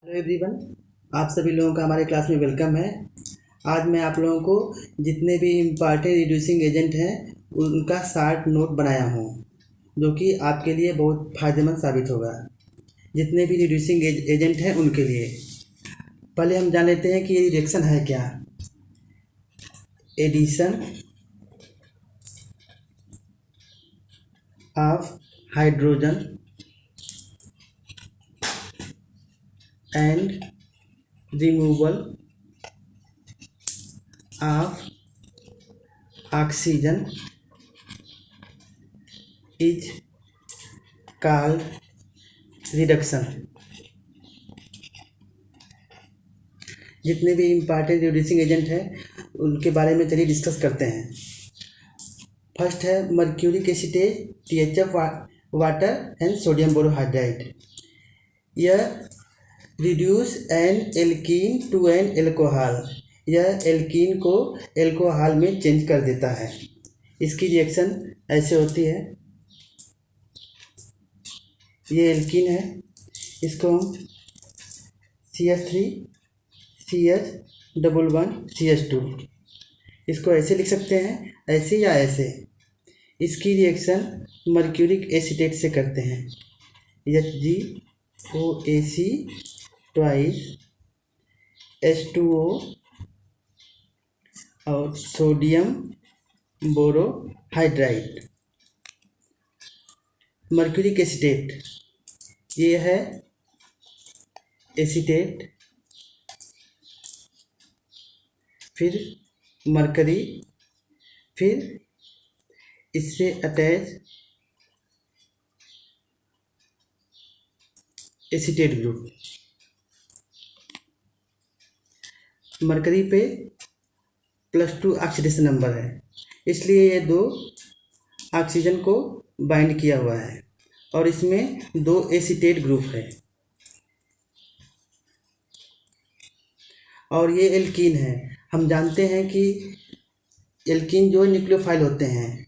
Hello everyone, आप सभी लोगों का हमारे क्लास में वेलकम है। आज मैं आप लोगों को जितने भी इम्पॉर्टेंट रिड्यूसिंग एजेंट हैं उनका शार्ट नोट बनाया हूँ, जो कि आपके लिए बहुत फ़ायदेमंद साबित होगा। जितने भी रिड्यूसिंग एजेंट हैं उनके लिए पहले हम जान लेते हैं कि ये रिएक्शन है क्या। Addition of hydrogen and removal of oxygen is called reduction। जितने भी इम्पॉर्टेंट रिड्यूसिंग एजेंट हैं उनके बारे में चलिए डिस्कस करते हैं। फर्स्ट है mercuric acetate, THF water and sodium borohydride. यह reduce an alkene to an alcohol, यह एल्कीन को एल्कोहल में चेंज कर देता है। इसकी रिएक्शन ऐसे होती है, ये एल्कीन है, इसको हम CH3 CH11CH2 इसको ऐसे लिख सकते हैं, ऐसे या ऐसे। इसकी रिएक्शन मर्क्यूरिक एसिटेट से करते हैं, HgOAc ट्वाइस H2O और सोडियम बोरोहाइड्राइड। मर्क्यूरिक एसिटेट ये है एसिटेट, फिर मरकरी, फिर इससे अटैच एसिटेट ग्रुप। मरकरी पे +2 ऑक्सीडेशन नंबर है, इसलिए ये 2 ऑक्सीजन को बाइंड किया हुआ है और इसमें 2 एसिटेट ग्रुप है। और ये एल्कीन है। हम जानते हैं कि एल्कीन जो न्यूक्लियोफाइल होते हैं,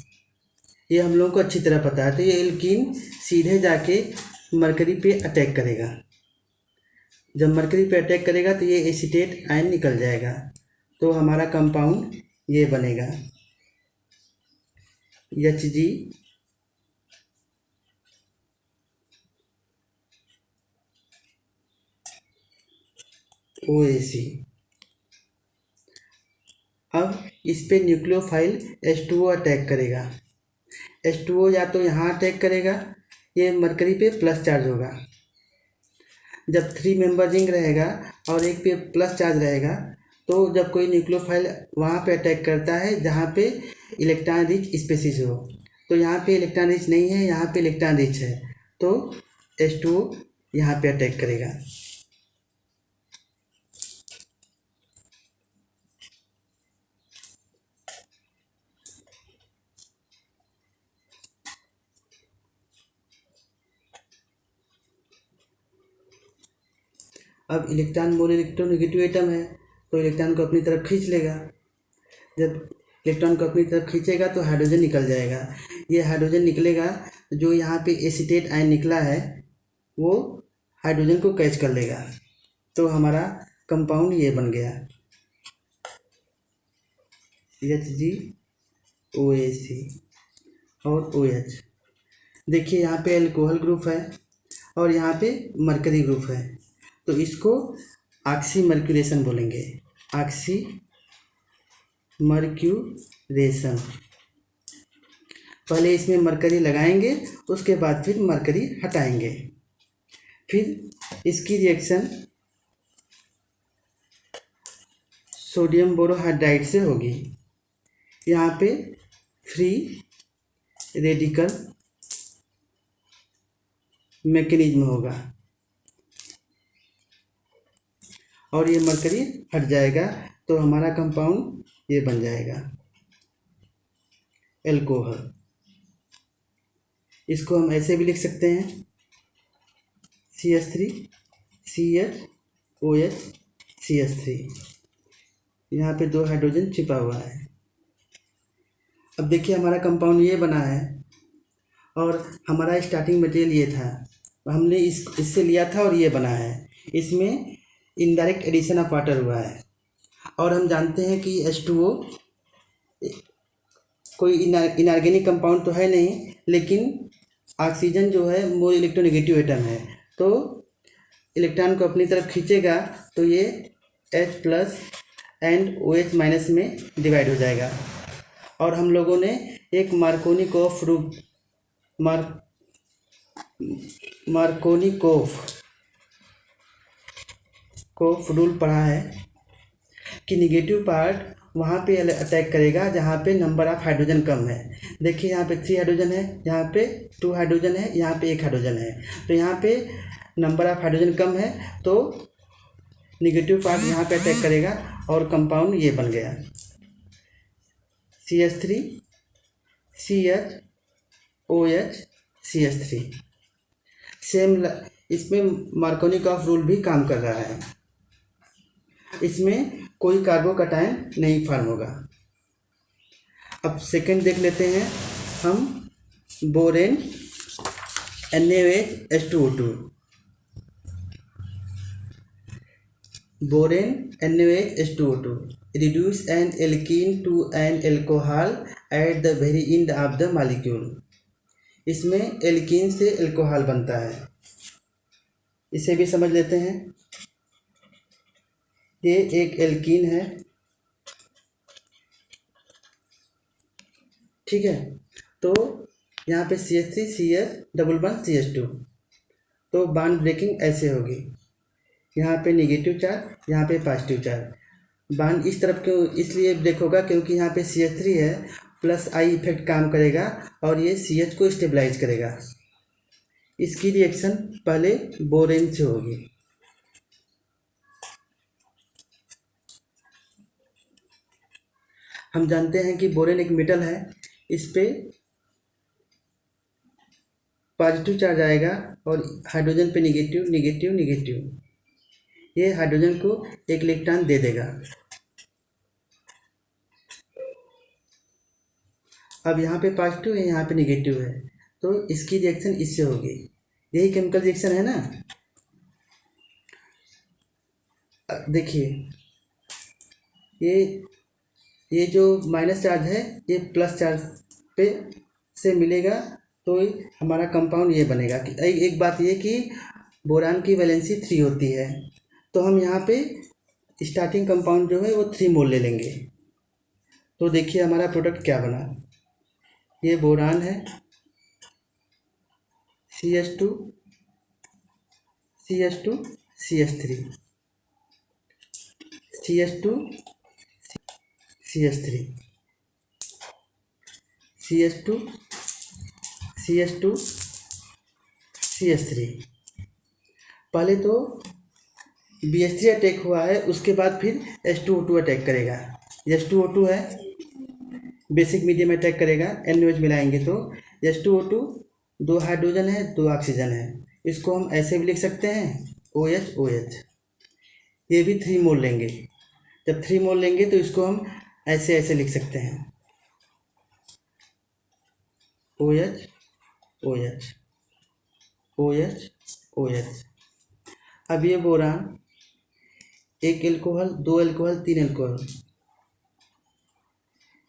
ये हम लोगों को अच्छी तरह पता है। तो ये एल्कीन सीधे जाके मरकरी पे अटैक करेगा। जब मरकरी पे अटैक करेगा तो ये एसिटेट आयन निकल जाएगा, तो हमारा कंपाउंड ये बनेगा HgOAc। अब इस पे न्यूक्लियोफाइल H2O अटैक करेगा। H2O या तो यहाँ अटैक करेगा, ये मरकरी पे प्लस चार्ज होगा। जब 3 मेंबर रिंग रहेगा और एक पे प्लस चार्ज रहेगा, तो जब कोई न्यूक्लियोफाइल वहाँ पे अटैक करता है जहाँ पे इलेक्ट्रॉन रिच स्पेसिस हो, तो यहाँ पे इलेक्ट्रॉन रिच नहीं है, यहाँ पे इलेक्ट्रॉन रिच है, तो H2O यहाँ पे अटैक करेगा। अब इलेक्ट्रॉन मोल इलेक्ट्रोनेगेटिव एटम है, तो इलेक्ट्रॉन को अपनी तरफ खींच लेगा। जब इलेक्ट्रॉन को अपनी तरफ खींचेगा तो हाइड्रोजन निकल जाएगा। ये हाइड्रोजन निकलेगा, जो यहाँ पे एसिटेट आयन निकला है वो हाइड्रोजन को कैच कर लेगा, तो हमारा कंपाउंड ये बन गया HgOAc और OH। देखिए यहाँ पे अल्कोहल ग्रुप है और यहाँ पे मरकरी ग्रुप है, तो इसको ऑक्सीमर्क्यूरेशन बोलेंगे। ऑक्सीमर्क्यूरेशन, पहले इसमें मरकरी लगाएंगे, उसके बाद फिर मरकरी हटाएंगे। फिर इसकी रिएक्शन सोडियम बोरोहाइड्राइड से होगी। यहाँ पे फ्री रेडिकल मैकेनिज्म होगा और ये मरकरी हट जाएगा, तो हमारा कंपाउंड ये बन जाएगा एल्कोहल। इसको हम ऐसे भी लिख सकते हैं CH3 CHOH CH3। यहाँ पे 2 हाइड्रोजन छिपा हुआ है। अब देखिए हमारा कंपाउंड ये बना है और हमारा स्टार्टिंग मटेरियल ये था, हमने इससे लिया था और ये बना है। इसमें इनडायरेक्ट एडिशन ऑफ वाटर हुआ है। और हम जानते हैं कि H2O कोई इनऑर्गेनिक कंपाउंड तो है नहीं, लेकिन ऑक्सीजन जो है वो इलेक्ट्रोनेगेटिव एटम है, तो इलेक्ट्रॉन को अपनी तरफ खींचेगा तो ये H+ एंड OH- में डिवाइड हो जाएगा। और हम लोगों ने एक मार्कोनिकोफ रूल पढ़ा है कि निगेटिव पार्ट वहाँ पे अटैक करेगा जहाँ पे नंबर ऑफ हाइड्रोजन कम है। देखिए यहाँ पे 3 हाइड्रोजन है, यहाँ पे 2 हाइड्रोजन है, यहाँ पे 1 हाइड्रोजन है, तो यहाँ पे नंबर ऑफ हाइड्रोजन कम है, तो निगेटिव पार्ट यहाँ पे अटैक करेगा और कंपाउंड ये बन गया CH3 CH OH CH3। Same इसमें मार्कोनिकॉफ रूल भी काम कर रहा है, इसमें कोई कार्बोकैटायन नहीं फॉर्म होगा। अब सेकंड देख लेते हैं हम, borane NaOH H2O2। Borane NaOH H2O2 reduce an alkene to an alcohol at the very end of the molecule। इसमें एल्कीन से अल्कोहल बनता है, इसे भी समझ लेते हैं। ये एक एल्कीन है, ठीक है, तो यहाँ पे CH3 CH double bond CH2, तो बॉन्ड ब्रेकिंग ऐसे होगी, यहाँ पे नेगेटिव चार्ज, यहाँ पे पॉजिटिव चार्ज। बॉन्ड इस तरफ क्यों इसलिए ब्रेक होगा क्योंकि यहाँ पे CH3 है, प्लस I इफेक्ट काम करेगा और ये CH को स्टेबलाइज करेगा। इसकी रिएक्शन पहले बोरेन से होगी। हम जानते हैं कि बोरेन एक मेटल है, इस पे पॉजिटिव चार्ज आएगा और हाइड्रोजन पे नेगेटिव नेगेटिव नेगेटिव, ये हाइड्रोजन को एक इलेक्ट्रॉन दे देगा। अब यहाँ पे पॉजिटिव है, यहाँ पे नेगेटिव है, तो इसकी रिएक्शन इससे होगी। यही केमिकल रिएक्शन है ना। देखिए ये जो माइनस चार्ज है ये प्लस चार्ज पे से मिलेगा, तो हमारा कंपाउंड ये बनेगा। कि एक बात ये कि बोरान की वैलेंसी 3 होती है, तो हम यहाँ पे स्टार्टिंग कंपाउंड जो है वो 3 मोल ले लेंगे। तो देखिए हमारा प्रोडक्ट क्या बना, ये बोरान है CH2 CH2 CH3 CH2 CH3 CH2 CH2 CH3। पहले तो BH3 अटैक हुआ है, उसके बाद फिर H2O2 अटैक करेगा। H2O2 है, बेसिक मीडियम अटैक करेगा, NaOH मिलाएंगे तो H2O2 2 हाइड्रोजन है 2 ऑक्सीजन है, इसको हम ऐसे भी लिख सकते हैं OH OH। ये भी 3 मोल लेंगे, जब 3 मोल लेंगे तो इसको हम ऐसे ऐसे लिख सकते हैं OH OH OH OH। अब ये बोरान 1 अल्कोहल 2 अल्कोहल 3 अल्कोहल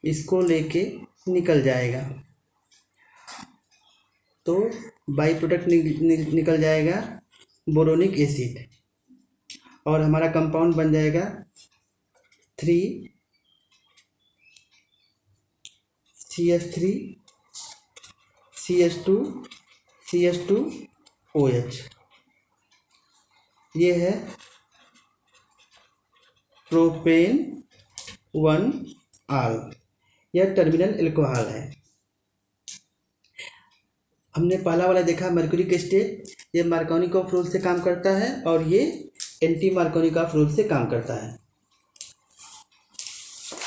इसको लेके निकल जाएगा, तो बाई प्रोडक्ट निकल जाएगा बोरोनिक एसिड, और हमारा कंपाउंड बन जाएगा 3 CH3 CH2 CH2 OH। ये है प्रोपेन 1 आल, यह टर्मिनल अल्कोहल है। हमने पहला वाला देखा मर्क्यूरिक एसिड, ये मार्कोनिकॉफ रूल से काम करता है और ये एंटी मार्कोनिकॉफ रूल से काम करता है।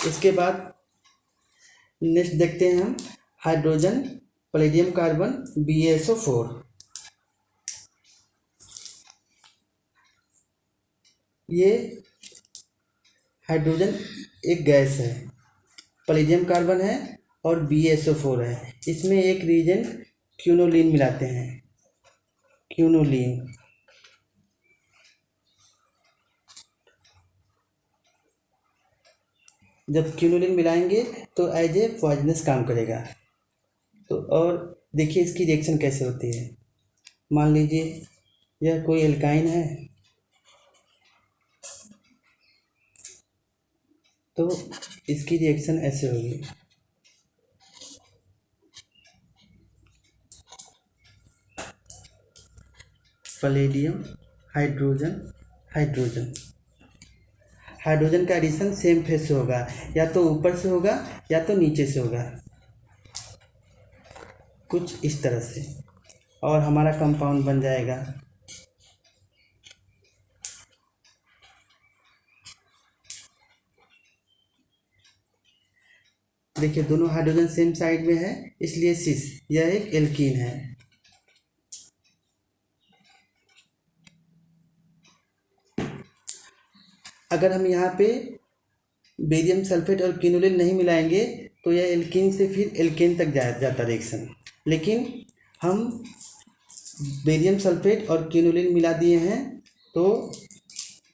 इसके बाद नेक्स्ट देखते हैं हम हाइड्रोजन पैलेडियम कार्बन BaSO4। ये हाइड्रोजन एक गैस है, पैलेडियम कार्बन है और BaSO4 है। इसमें एक रीजेंट क्यूनोलिन मिलाते हैं, क्यूनोलिन। जब क्विनोलिन मिलाएंगे तो एज ए पॉइजनस काम करेगा। तो और देखिए इसकी रिएक्शन कैसे होती है। मान लीजिए यह कोई एल्काइन है, तो इसकी रिएक्शन ऐसे होगी। पैलेडियम हाइड्रोजन हाइड्रोजन, हाइड्रोजन का एडिशन सेम फेस से होगा, या तो ऊपर से होगा या तो नीचे से होगा, कुछ इस तरह से, और हमारा कंपाउंड बन जाएगा। देखिए दोनों हाइड्रोजन सेम साइड में है, इसलिए सिस, यह एक एल्कीन है। अगर हम यहाँ पे बेरियम सल्फेट और क्विनोलिन नहीं मिलाएंगे तो यह एल्कीन से फिर एल्केन तक जाता रिएक्शन, लेकिन हम बेरियम सल्फेट और क्विनोलिन मिला दिए हैं तो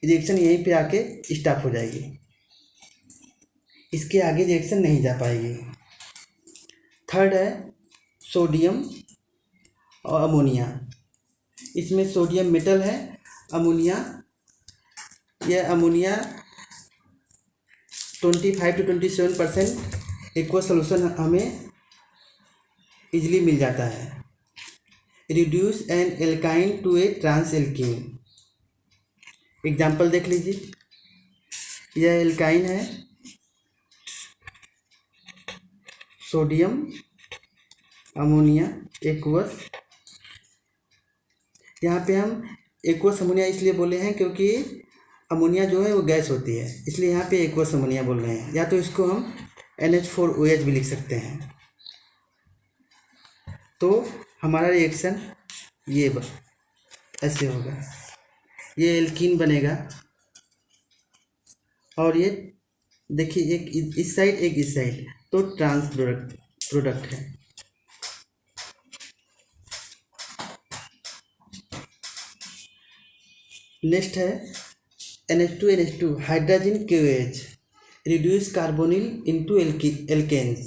रिएक्शन यहीं पे आके स्टॉप हो जाएगी, इसके आगे रिएक्शन नहीं जा पाएगी। थर्ड है सोडियम और अमोनिया। इसमें सोडियम मेटल है, अमोनिया, यह अमोनिया 25 to 27% एक्वा सोल्यूशन हमें इजीली मिल जाता है। Reduce an alkyne to a trans alkene. Example देख लीजिए, यह एल्काइन है, सोडियम अमोनिया एक्वस। यहाँ पे हम एक्वस अमोनिया इसलिए बोले हैं क्योंकि अमोनिया जो है वो गैस होती है, इसलिए यहाँ पे एक्वस अमोनिया बोल रहे हैं, या तो इसको हम NH4OH भी लिख सकते हैं। तो हमारा रिएक्शन ये ऐसे होगा, ये एल्कीन बनेगा, और ये देखिए एक इस साइड एक इस साइड, तो ट्रांस प्रोडक्ट है। नेक्स्ट है NH2NH2 hydrogen KOH, reduce carbonyl into alkanes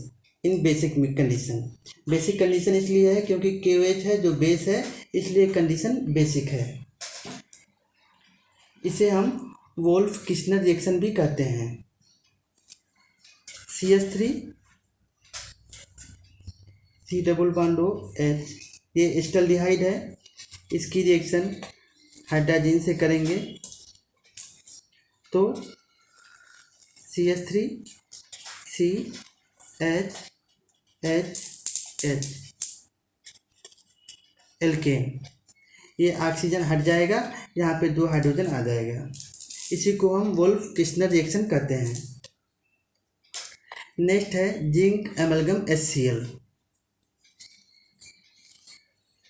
in basic condition. Basic condition इसलिए है क्योंकि KOH है जो बेस है, इसलिए कंडीशन बेसिक है। इसे हम वोल्फ किस्नर रिएक्शन भी कहते हैं। CH3 C double bond OH, ये एस्टल्डिहाइड है, इसकी रिएक्शन हाइड्रोजन से करेंगे तो CH3 CH H एल्केन, ये ऑक्सीजन हट जाएगा, यहाँ पे 2 हाइड्रोजन आ जाएगा, इसी को हम वोल्फ किस्नर रिएक्शन कहते हैं। नेक्स्ट है zinc amalgam HCl,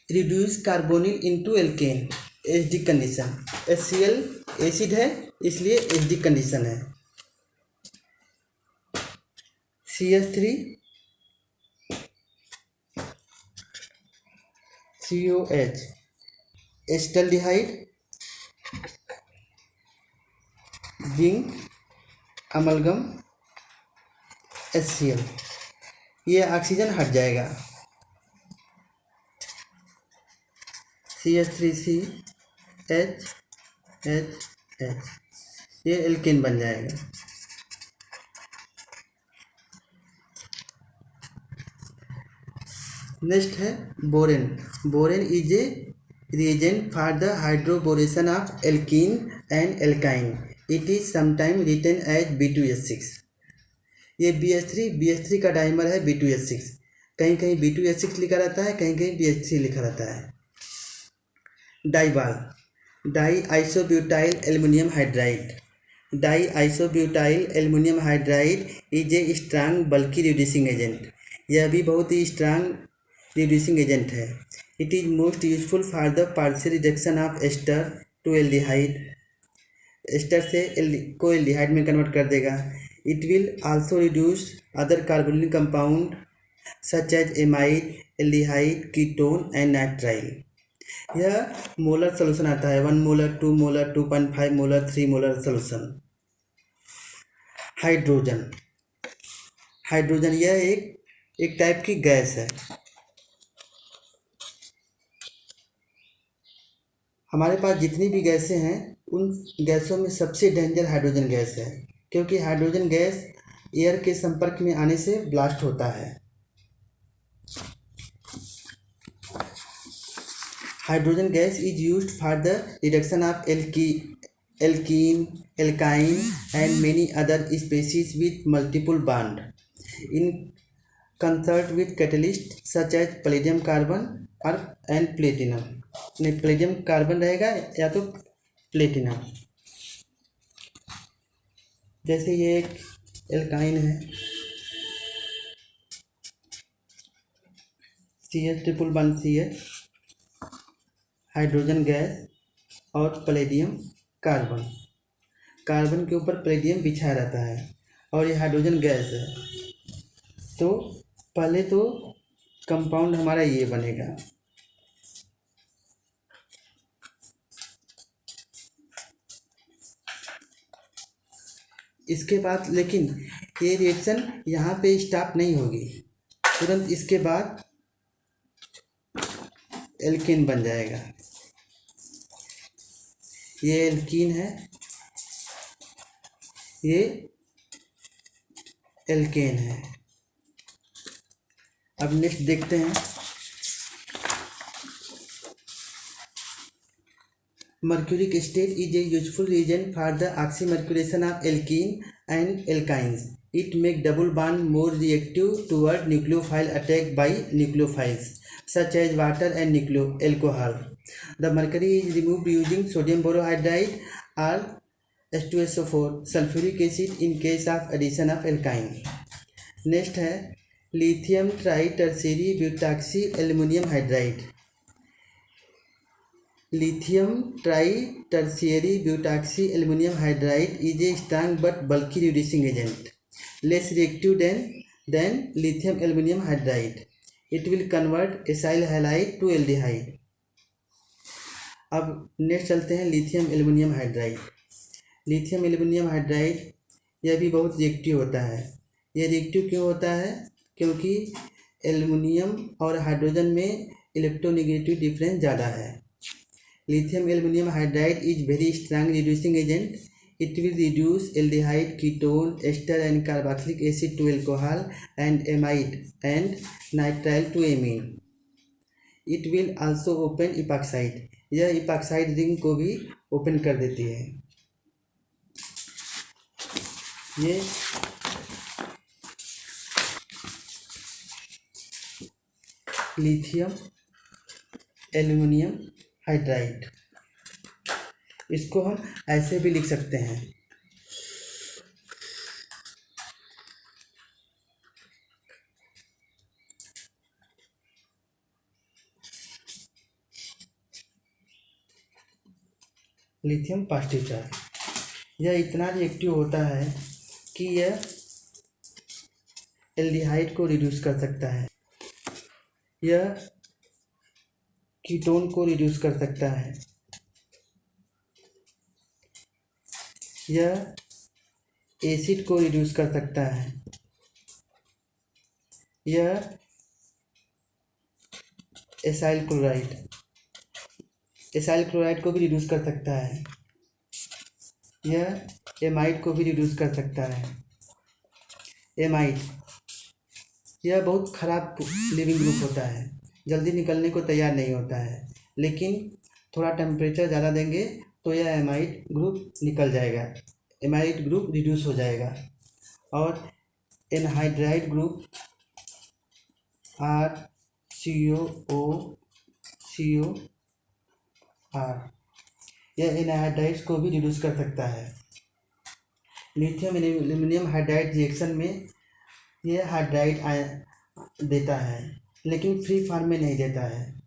reduce carbonyl into alkane acidic condition. HCl acid है इसलिए एसिडिक कंडीशन है। CH3 COH acetaldehyde, zinc amalgam HCl, ये ऑक्सीजन हट जाएगा, CH3CH ये एल्केन बन जाएगा। नेक्स्ट है borane. Borane is a reagent for the hydroboration of alkene and alkyne. It is sometimes written as B2H6. ये BH3 का डाइमर है B2H6, कहीं कहीं B2H6 लिखा रहता है, कहीं कहीं BH3 लिखा रहता है। DIBAL di isobutyl aluminium hydride. Di isobutyl aluminium hydride is a strong बल्कि रिड्यूसिंग एजेंट। यह भी बहुत ही स्ट्रांग रिड्यूसिंग एजेंट है। It is most useful for the partial reduction of ester to aldehyde. Ester से को एल्डिहाइड में convert कर देगा। It will also reduce other carbonyl compound such as amide, aldehyde, ketone and nitrile. यह molar solution आता है, 1 molar, 2 molar, 2.5 molar, 3 molar solution. Hydrogen hydrogen यह एक टाइप की गैस है। हमारे पास जितनी भी गैसें हैं उन गैसों में सबसे डेंजर हाइड्रोजन गैस है, क्योंकि हाइड्रोजन गैस एयर के संपर्क में आने से ब्लास्ट होता है। Hydrogen gas is used for the reduction of alkene, alkyne and many other species with multiple bond in concert with catalysts such as palladium carbon और and platinum। नहीं, palladium carbon रहेगा या तो प्लेटिनम। जैसे ये एक एल्काइन है, CH triple one CH hydrogen gas और प्लेडियम कार्बन, कार्बन के ऊपर प्लेडियम बिछाया रहता है और ये हाइड्रोजन गैस है। तो पहले तो कंपाउंड हमारा ये बनेगा, इसके बाद लेकिन ये रिएक्शन यहाँ पे स्टॉप नहीं होगी, तुरंत इसके बाद एल्केन बन जाएगा। ये एल्कीन है, ये एल्केन है। अब नेक्स्ट देखते हैं, mercuric state is a useful reagent for the oxymercuration of alkene and alkynes. It makes double bond more reactive toward nucleophile attack by nucleophiles such as water and alcohol. The mercury is removed using sodium borohydride or H2SO4 sulfuric acid in case of addition of alkyne. Next है lithium tri-tertiary butoxy aluminum hydride। Lithium tri-tertiary butoxy aluminum hydride is a strong but bulky reducing agent, less reactive than lithium aluminum hydride. It will convert acyl halide to aldehyde. अब next चलते हैं lithium aluminium hydride. Lithium aluminium hydride यह भी बहुत reactive होता है। यह reactive क्यों होता है? क्योंकि एल्युमिनियम और हाइड्रोजन में इलेक्ट्रोनेगेटिव डिफरेंस ज़्यादा है। Lithium aluminum hydride is very strong reducing agent. It will reduce aldehyde, ketone, ester and carboxylic acid to alcohol and amide and nitrile to amine. It will also open epoxide. यह epoxide ring को भी open कर देती है। ये lithium aluminium hydride, इसको हम ऐसे भी लिख सकते हैं, लिथियम पॉजिटिव चार्ज। यह इतना रिएक्टिव होता है कि यह एल्डिहाइड को रिड्यूस कर सकता है, यह कीटोन को रिड्यूस कर सकता है, यह एसिड को रिड्यूस कर सकता है, यह एसाइल क्लोराइड को भी रिड्यूस कर सकता है, यह एमाइड को भी रिड्यूस कर सकता है। एमाइड यह बहुत ख़राब लिविंग ग्रुप होता है, जल्दी निकलने को तैयार नहीं होता है, लेकिन थोड़ा टेम्परेचर ज़्यादा देंगे तो यह एमाइड ग्रुप निकल जाएगा, एमाइड ग्रुप रिड्यूस हो जाएगा। और एनहाइड्राइड ग्रुप RCOOCOR यह एनहाइड्राइड्स को भी रिड्यूस कर सकता है। लिथियम एल्युमिनियम हाइड्राइड रिएक्शन में यह हाइड्राइड देता है, लेकिन फ्री फॉर्म में नहीं देता है।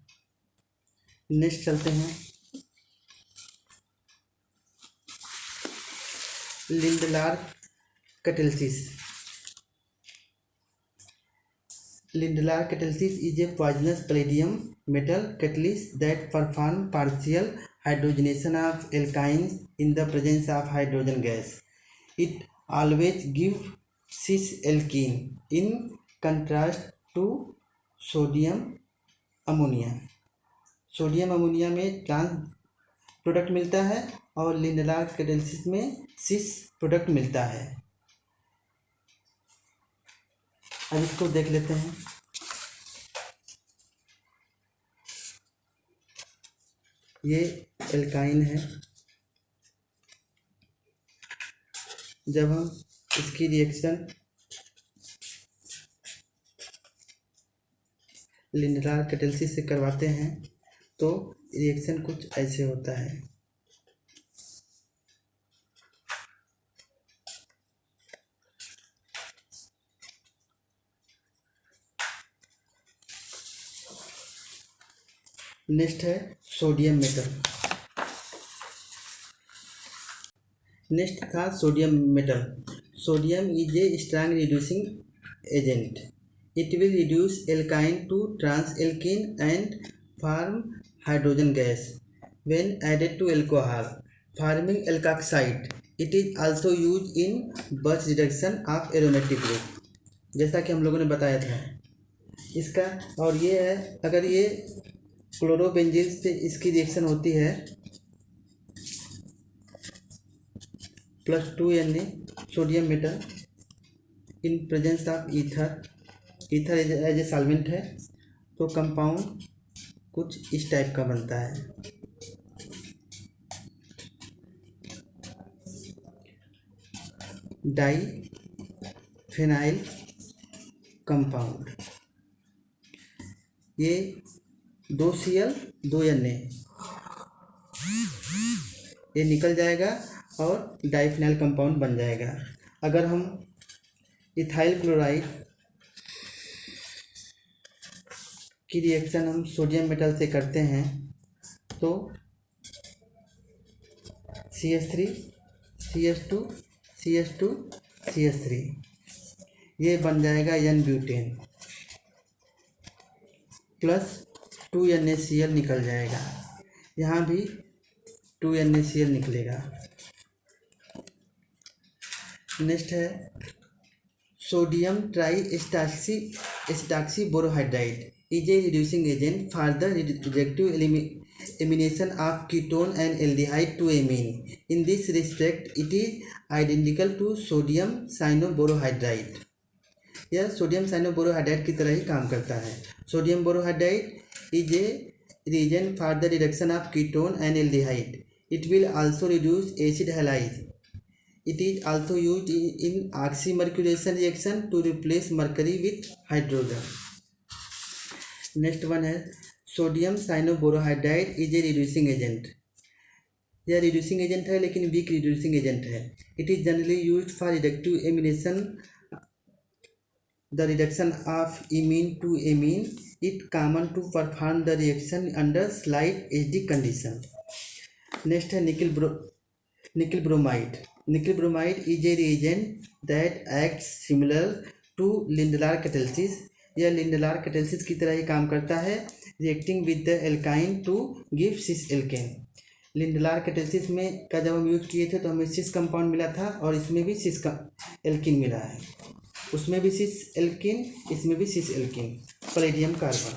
नेक्स्ट चलते हैं, Lindlar catalysis. Lindlar catalysis is a poisonous palladium metal catalyst that perform partial hydrogenation of alkynes in the presence of hydrogen gas. It always give cis alkene in contrast to sodium ammonia. Sodium ammonia में trans product मिलता है और Lindlar catalysis में सिस product मिलता है। अब इसको देख लेते हैं। ये एल्काइन है। जब हम इसकी रिएक्शन लिंडलार कैटालिसिस से करवाते हैं तो रिएक्शन कुछ ऐसे होता है। नेक्स्ट है सोडियम मेटल। नेक्स्ट था sodium metal. Sodium is a strong reducing agent. It will reduce alkyne to trans alkene and form hydrogen gas when added to alcohol forming alkoxide. It is also use in Birch reduction of aromatic group, जैसा कि हम लोगों ने बताया था इसका। और ये है, अगर ये क्लोरोबेंजीन से इसकी रिएक्शन होती है +2Na sodium metal in presence of ether. Ether as a solvent है, तो कंपाउंड कुछ इस टाइप का बनता है। Di phenyl compound. ये 2Cl 2Na ये निकल जाएगा और डाइफिनाइल कंपाउंड बन जाएगा। अगर हम इथाइल क्लोराइड की रिएक्शन हम सोडियम मेटल से करते हैं तो CH3 CH2 CH2 CH3 ये बन जाएगा N-ब्यूटेन प्लस 2NaCl निकल जाएगा। यहाँ भी 2NaCl निकलेगा। नेक्स्ट है sodium triacetoxyborohydride is a reducing agent for the reactive elimination of ketone and aldehyde to amine. In this respect, it is identical to sodium cyanoborohydride. यह sodium साइनोबोरोहाइड्राइड की तरह ही काम करता है। Sodium borohydride is a reagent for the reduction of ketone and aldehyde. It will also reduce acid halide. It is also used in oxymercuration reaction to replace mercury with hydrogen. Next one है sodium cyanoborohydride is a reducing agent. यह reducing agent है लेकिन weak reducing agent है। It is generally used for reductive amination the reduction of imine to amine. It common to perform the reaction under slight acidic condition. Next है nickel bromide. Nickel bromide is a reagent that acts similar to Lindlar catalysis. यह Lindlar catalysis की तरह ही काम करता है, reacting with the alkyne to give cis alkane. Lindlar catalysis में का जब हम यूज किए थे तो हमें सिस कंपाउंड मिला था और इसमें भी सिस एल्किन मिला है। उसमें भी सिस एल्किन, इसमें भी cis alkene. Palladium carbon.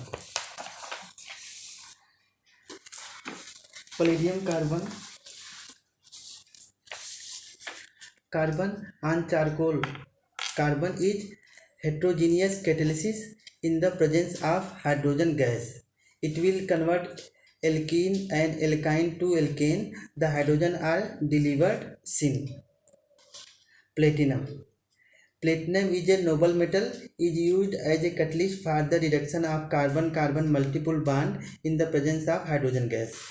Palladium carbon carbon on charcoal. Carbon is heterogeneous catalysis in the presence of hydrogen gas. It will convert alkene and alkyne to alkane. The hydrogen are delivered syn. Platinum. Platinum is a noble metal, is used as a catalyst for the reduction of carbon-carbon multiple bond in the presence of hydrogen gas.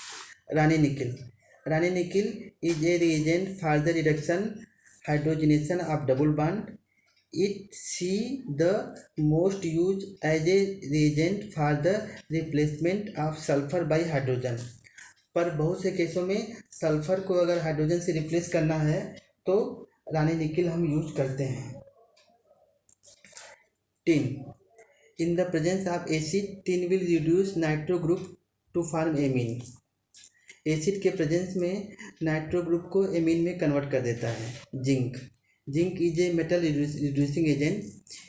Rani nickel. Rani nickel is a reagent for the reduction hydrogenation of double bond. It see the most used as a reagent for the replacement of sulfur by hydrogen. पर बहुत से केसों में sulphur को अगर hydrogen से replace करना है तो रानी निकिल हम यूज करते हैं। Tin. In the presence of acid tin will reduce nitro group to form amine. Acid के प्रेजेंस में नाइट्रो ग्रुप को एमीन में कन्वर्ट कर देता है। Zinc. Zinc is a metal reducing agent.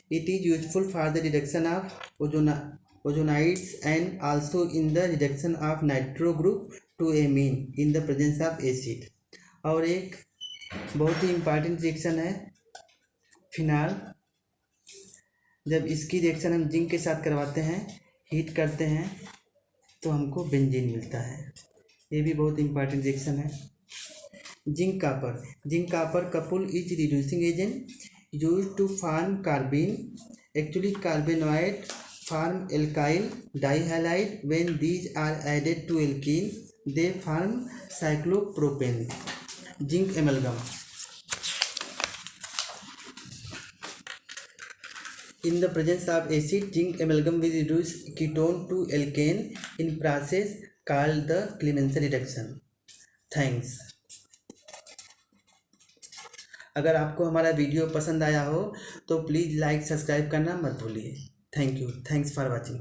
It is useful for the reduction of ozonides and also in the reduction of nitro group to amine in the presence of acid. और एक बहुत ही important reaction है phenol. जब इसकी reaction हम zinc के साथ करवाते हैं, हीट करते हैं, तो हमको बेंजीन मिलता है। ये भी बहुत इम्पॉर्टेंट रिएक्शन है। Zinc copper couple is reducing agent use to form carbene. Actually carbenoid form alkyl dihalide when these are added to alkene they form cyclopropane. Zinc amalgam in the presence of acid, zinc amalgam will reduce ketone to alkane in process called the Clemmensen reduction. Thanks. अगर आपको हमारा video पसंद आया हो तो please like subscribe करना मत भूलिए। Thank you. Thanks for watching.